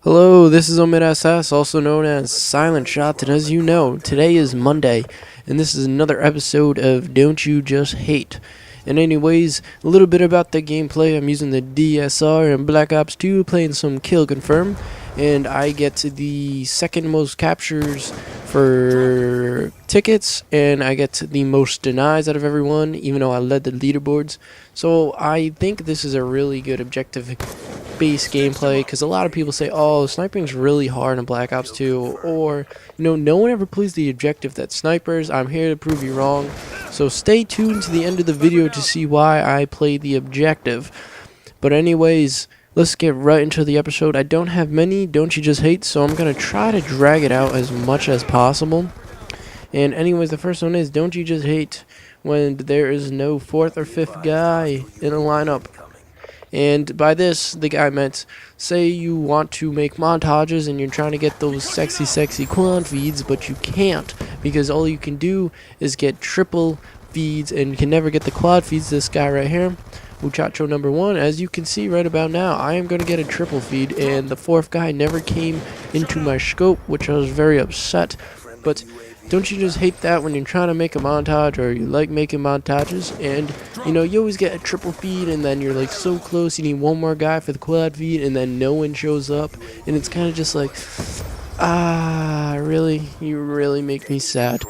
Hello, this is Omid SS, also known as Silent Shot, and as you know, today is Monday, and this is another episode of Don't You Just Hate. And anyways, a little bit about the gameplay. I'm using the DSR in Black Ops 2, playing some Kill Confirm, and I get the second most captures for tickets, and I get the most denies out of everyone, even though I led the leaderboards. So I think this is a really good objective base gameplay, because a lot of people say, oh, sniping's really hard in Black Ops 2, or no one ever plays the objective that snipers. I'm here to prove you wrong, so stay tuned to the end of the video to see why I play the objective. But anyways, let's get right into the episode. I don't have many Don't You Just Hate, so I'm gonna try to drag it out as much as possible. And anyways, the first one is, don't you just hate when there is no fourth or fifth guy in a lineup? And by this, the guy meant, say you want to make montages and you're trying to get those sexy quad feeds, but you can't, because all you can do is get triple feeds, and you can never get the quad feeds. This guy right here, muchacho number one, as you can see right about now, I am going to get a triple feed, and the fourth guy never came into my scope, which I was very upset. But don't you just hate that when you're trying to make a montage, or you like making montages, and you always get a triple feed, and then you're like so close, you need one more guy for the quad feed, and then no one shows up, and it's kind of just like, really, you really make me sad.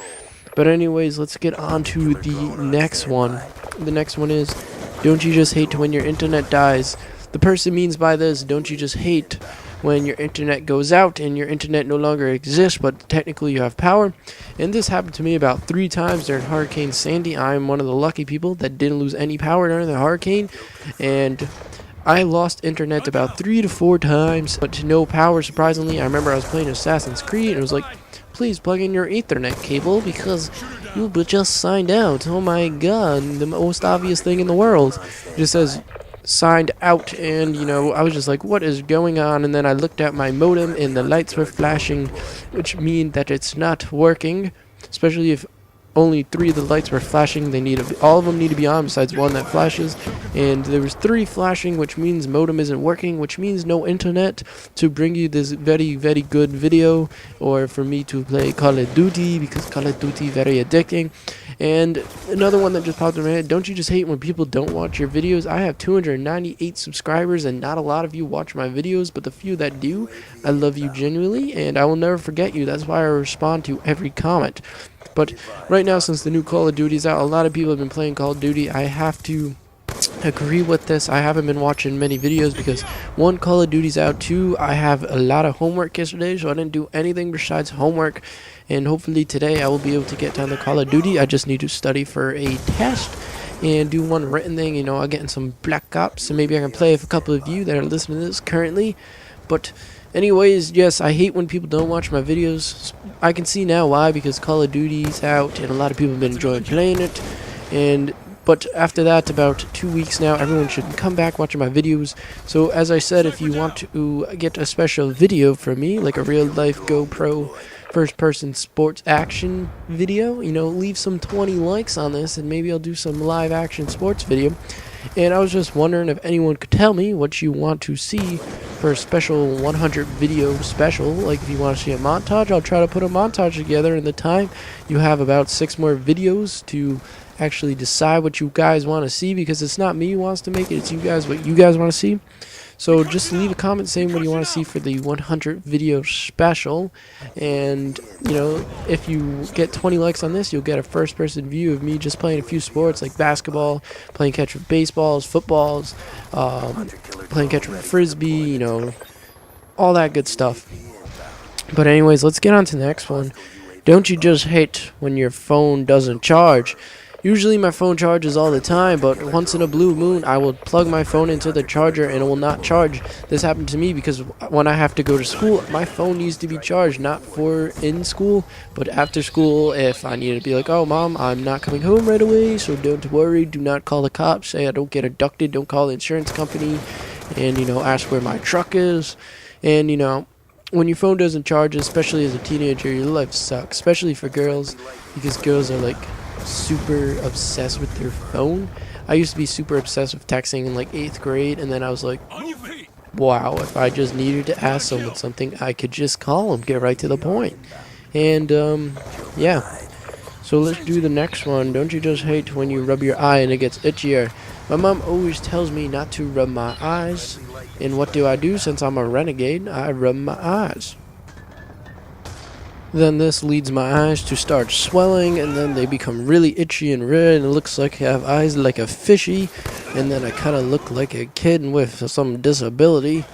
But anyways, let's get on to the next one. The next one is, don't you just hate when your internet dies? The person means by this, don't you just hate when your internet goes out and your internet no longer exists, but technically you have power. And this happened to me about 3 times during Hurricane Sandy. I'm one of the lucky people that didn't lose any power during the hurricane, and I lost internet about 3 to 4 times, but to no power, surprisingly. I remember I was playing Assassin's Creed, and it was like, please plug in your Ethernet cable because you just signed out. Oh my god, the most obvious thing in the world. It just says signed out, and I was just like, what is going on? And then I looked at my modem and the lights were flashing, which mean that it's not working, especially if only 3 of the lights were flashing. All of them need to be on besides one that flashes, and there was 3 flashing, which means modem isn't working, which means no internet to bring you this very good video, or for me to play Call of Duty, because Call of Duty very addicting. And another one that just popped in my head, don't you just hate when people don't watch your videos? I have 298 subscribers, and not a lot of you watch my videos, but the few that do, I love you genuinely, and I will never forget you. That's why I respond to every comment. But right now, since the new Call of Duty is out, a lot of people have been playing Call of Duty. I have to agree with this. I haven't been watching many videos because, 1, Call of Duty's out, 2, I have a lot of homework yesterday, so I didn't do anything besides homework, and hopefully today I will be able to get down to Call of Duty. I just need to study for a test and do one written thing. I'll get in some Black Ops, and maybe I can play with a couple of you that are listening to this currently. But anyways, yes, I hate when people don't watch my videos. I can see now why, because Call of Duty's out and a lot of people have been enjoying playing it. But after that, about 2 weeks now, everyone should come back watching my videos. So as I said, if you want to get a special video from me, like a real life GoPro first person sports action video, leave some 20 likes on this, and maybe I'll do some live action sports video. And I was just wondering if anyone could tell me what you want to see for a special 100 video special. Like, if you want to see a montage, I'll try to put a montage together in the time. You have about 6 more videos to actually decide what you guys want to see, because it's not me who wants to make it, it's you guys, what you guys want to see. So just leave a comment saying what you want to see for the 100 video special, and if you get 20 likes on this, you'll get a first person view of me just playing a few sports like basketball, playing catch with baseballs, footballs, playing catch with frisbee, all that good stuff. But anyways, let's get on to the next one. Don't you just hate when your phone doesn't charge? Usually my phone charges all the time, but once in a blue moon, I will plug my phone into the charger and it will not charge. This happened to me because when I have to go to school, my phone needs to be charged, not for in school, but after school. If I need to be like, oh, Mom, I'm not coming home right away, so don't worry, do not call the cops, say I don't get abducted, don't call the insurance company, and, ask where my truck is. And, when your phone doesn't charge, especially as a teenager, your life sucks, especially for girls, because girls are like super obsessed with their phone. I used to be super obsessed with texting in like 8th grade, and then I was like, wow, if I just needed to ask someone something, I could just call them, get right to the point. And, yeah. So let's do the next one. Don't you just hate when you rub your eye and it gets itchier? My mom always tells me not to rub my eyes. And what do I do since I'm a renegade? I rub my eyes. Then this leads my eyes to start swelling, and then they become really itchy and red, and it looks like I have eyes like a fishy, and then I kind of look like a kid with some disability,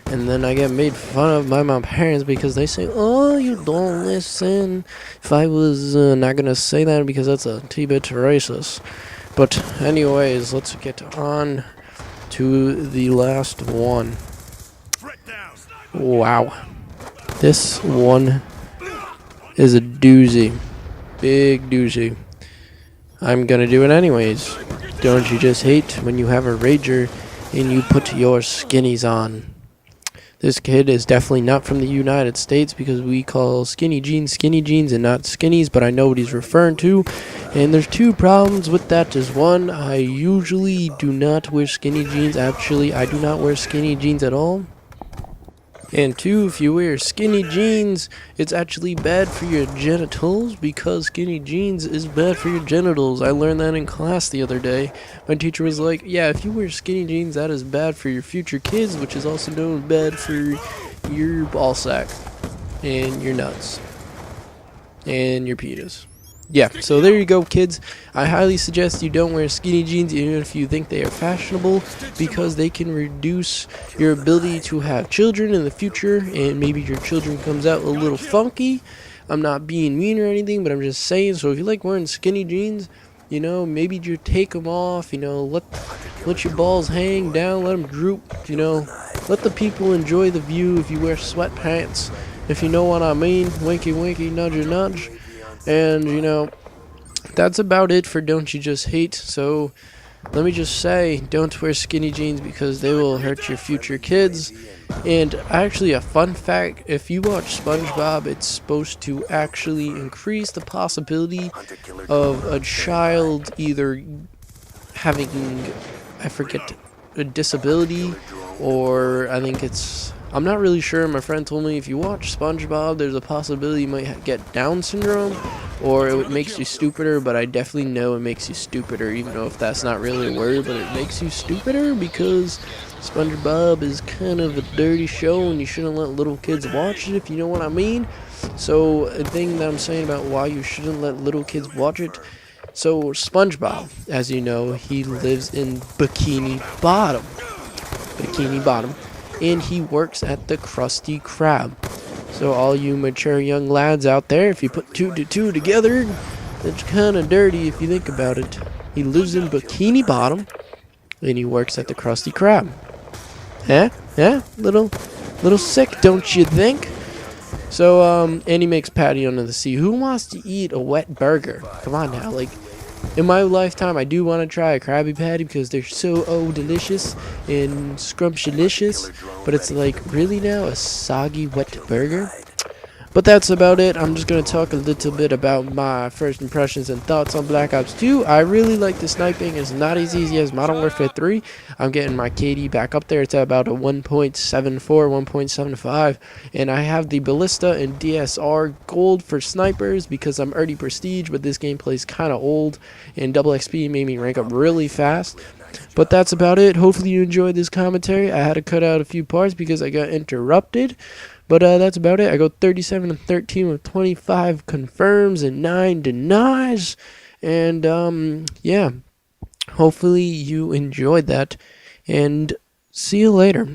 and then I get made fun of by my parents because they say, "Oh, you don't listen." If I was not gonna say that because that's a bit racist. But anyways, let's get on to the last one. Wow. This one is a doozy. Big doozy. I'm gonna do it anyways. Don't you just hate when you have a rager and you put your skinnies on? This kid is definitely not from the United States because we call skinny jeans and not skinnies, but I know what he's referring to. And there's two problems with that. Is one, I usually do not wear skinny jeans. Actually, I do not wear skinny jeans at all. And two, if you wear skinny jeans, it's actually bad for your genitals because skinny jeans is bad for your genitals. I learned that in class the other day. My teacher was like, yeah, if you wear skinny jeans, that is bad for your future kids, which is also known as bad for your ball sack and your nuts and your penis. Yeah, so there you go, kids. I highly suggest you don't wear skinny jeans even if you think they are fashionable, because they can reduce your ability to have children in the future, and maybe your children comes out a little funky. I'm not being mean or anything, but I'm just saying. So if you like wearing skinny jeans, you know, maybe just take them off. You know, let your balls hang down, let them droop. You know, let the people enjoy the view. If you wear sweatpants, if you know what I mean, winky winky, nudge nudge. And, you know, that's about it for Don't You Just Hate. So, let me just say, don't wear skinny jeans because they will hurt your future kids. And actually, a fun fact, if you watch SpongeBob, it's supposed to actually increase the possibility of a child either having, I forget, a disability, or I think I'm not really sure. My friend told me if you watch SpongeBob, there's a possibility you might get Down syndrome, or it makes you stupider, but I definitely know it makes you stupider, even though if that's not really a word, but it makes you stupider because SpongeBob is kind of a dirty show and you shouldn't let little kids watch it, if you know what I mean. So, a thing that I'm saying about why you shouldn't let little kids watch it. So, SpongeBob, as you know, he lives in Bikini Bottom, and he works at the Krusty Krab. So all you mature young lads out there, if you put two to two together, it's kind of dirty if you think about it. He lives in Bikini Bottom, and he works at the Krusty Krab. Little sick, don't you think? So, and he makes patty under the sea. Who wants to eat a wet burger? Come on now, like, in my lifetime, I do want to try a Krabby Patty because they're so delicious and scrumptious. But it's like, really now, a soggy wet burger? But that's about it. I'm just going to talk a little bit about my first impressions and thoughts on Black Ops 2. I really like the sniping. It's not as easy as Modern Warfare 3. I'm getting my KD back up there. It's at about a 1.74, 1.75. And I have the Ballista and DSR gold for snipers because I'm already prestige, but this gameplay is kind of old. And double XP made me rank up really fast. But that's about it. Hopefully you enjoyed this commentary. I had to cut out a few parts because I got interrupted. But that's about it. I go 37-13 with 25 confirms and 9 denies. And, yeah. Hopefully you enjoyed that. And see you later.